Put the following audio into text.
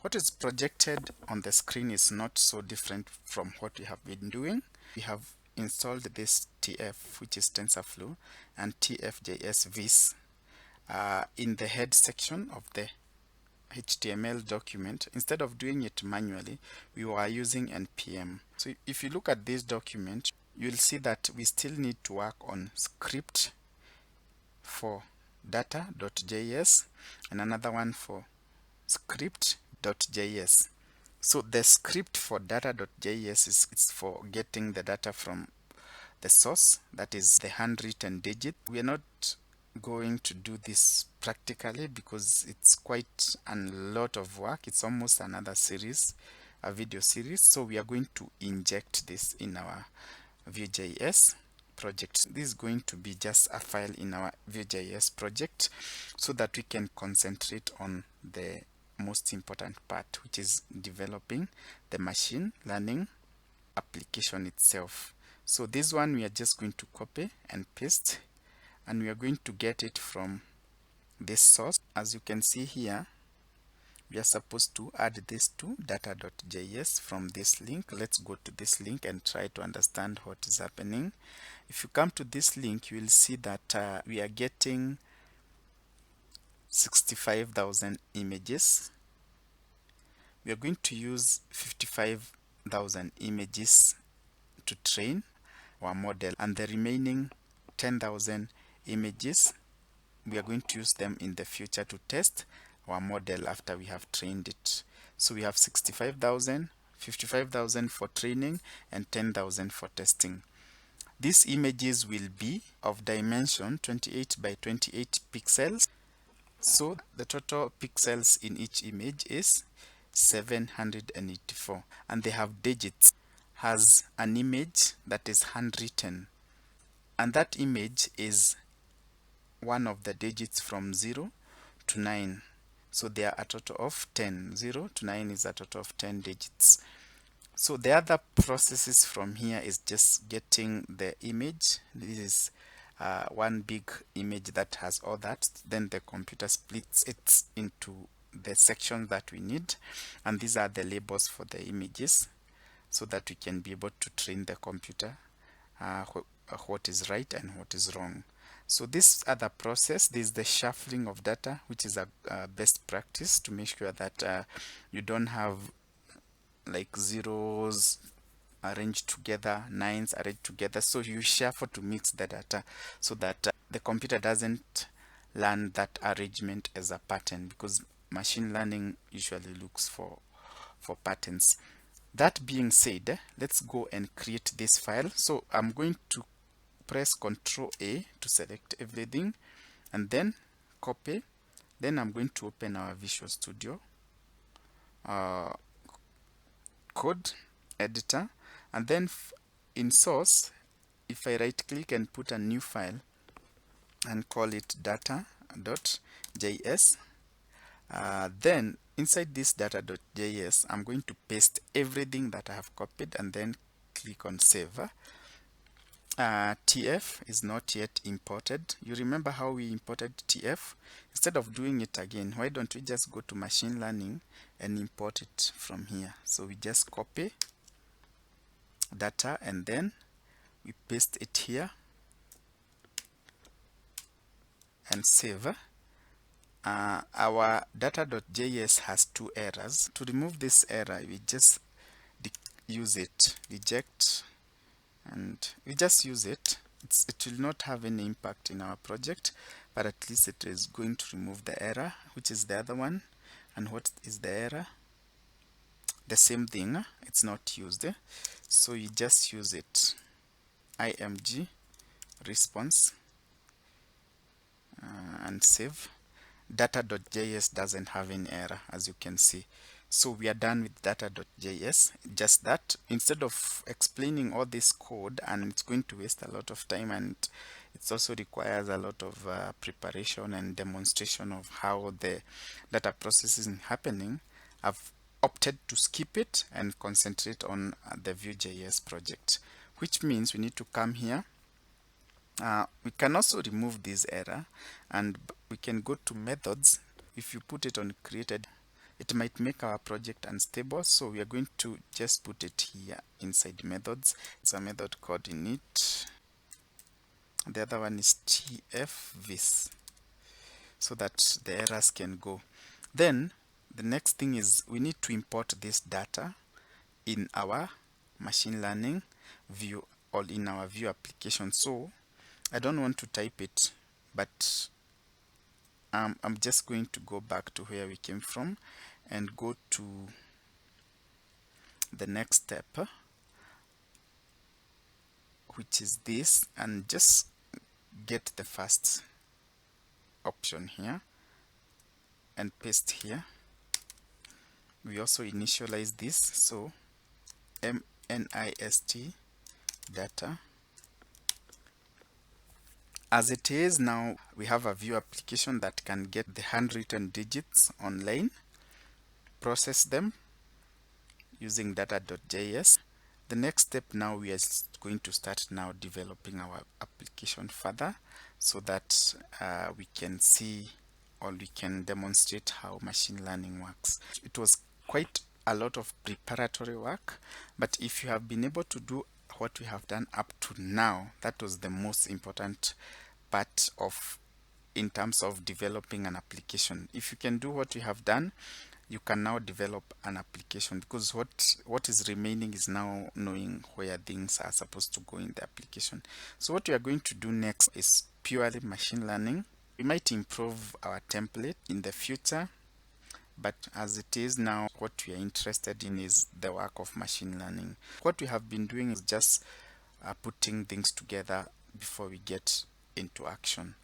What is projected on the screen is not so different from what we have been doing. We have installed this TF, which is TensorFlow, and tfjs vis in the head section of the HTML document. Instead of doing it manually, we were using npm. So if you look at this document, you'll see that we still need to work on script for data.js and another one for script.js. So the script for data.js is for getting the data from the source, that is the handwritten digit. We are not going to do this practically because it's quite a lot of work. It's almost another series, a video series. So we are going to inject this in our Vue Js project. This is going to be just a file in our Vue Js project so that we can concentrate on the most important part, which is developing the machine learning application itself. So this one we are just going to copy and paste, and we are going to get it from this source. As you can see here, we are supposed to add this to data.js from this link. Let's go to this link and try to understand what is happening. If you come to this link, you will see that we are getting 65,000 images. We are going to use 55,000 images to train our model, and the remaining 10,000 images, we are going to use them in the future to test our model after we have trained it. So we have 65,000, 55,000 for training, and 10,000 for testing. These images will be of dimension 28 by 28 pixels. So the total pixels in each image is 784, and they have digits. Has an image that is handwritten, and that image is one of the digits from 0 to 9. So they are a total of 10. 0 to 9 is a total of 10 digits. So the other processes from here is just getting the image. This is one big image that has all that. Then the computer splits it into the sections that we need, and these are the labels for the images, so that we can be able to train the computer what is right and what is wrong. So this other process, this is the shuffling of data, which is a best practice to make sure that you don't have like zeros arranged together, nines arranged together. So you shuffle to mix the data so that the computer doesn't learn that arrangement as a pattern, because machine learning usually looks for patterns. That being said, let's go and create this file. So I'm going to press Ctrl A to select everything and then copy. Then I'm going to open our Visual Studio code editor, and then in source, if I right click and put a new file and call it data.js, then inside this data.js, I'm going to paste everything that I have copied and then click on save. TF is not yet imported. You remember how we imported TF? Instead of doing it again, why don't we just go to machine learning and import it from here? So we just copy data and then we paste it here and save. Our data.js has two errors. To remove this error, we just use it, reject, and we just use it. It will not have any impact in our project, but at least it is going to remove the error, which is the other one. And what is the error? The same thing, it's not used. So you just use it, img response, and save. Data.js doesn't have any error, as you can see. So we are done with data.js. Just that, instead of explaining all this code, and it's going to waste a lot of time, and it also requires a lot of preparation and demonstration of how the data processing is happening, I've opted to skip it and concentrate on the Vue Js project, which means we need to come here. We can also remove this error, and we can go to methods. If you put it on created, it might make our project unstable, so we are going to just put it here inside methods. It's a method called init. The other one is tfjs, so that the errors can go. Then the next thing is we need to import this data in our machine learning view or in our Vue application. So I don't want to type it, but I'm just going to go back to where we came from and go to the next step, which is this, and just get the first option here and paste here. We also initialize this, so minst data. As it is now, we have a Vue application that can get the handwritten digits online, process them using data.js. The next step now, we are going to start now developing our application further, so that we can see or we can demonstrate how machine learning works. It was quite a lot of preparatory work, but if you have been able to do what we have done up to now, that was the most important part of in terms of developing an application. If you can do what we have done, you can now develop an application, because what is remaining is now knowing where things are supposed to go in the application. So what we are going to do next is purely machine learning. We might improve our template in the future, but as it is now, what we are interested in is the work of machine learning. What we have been doing is just putting things together before we get into action.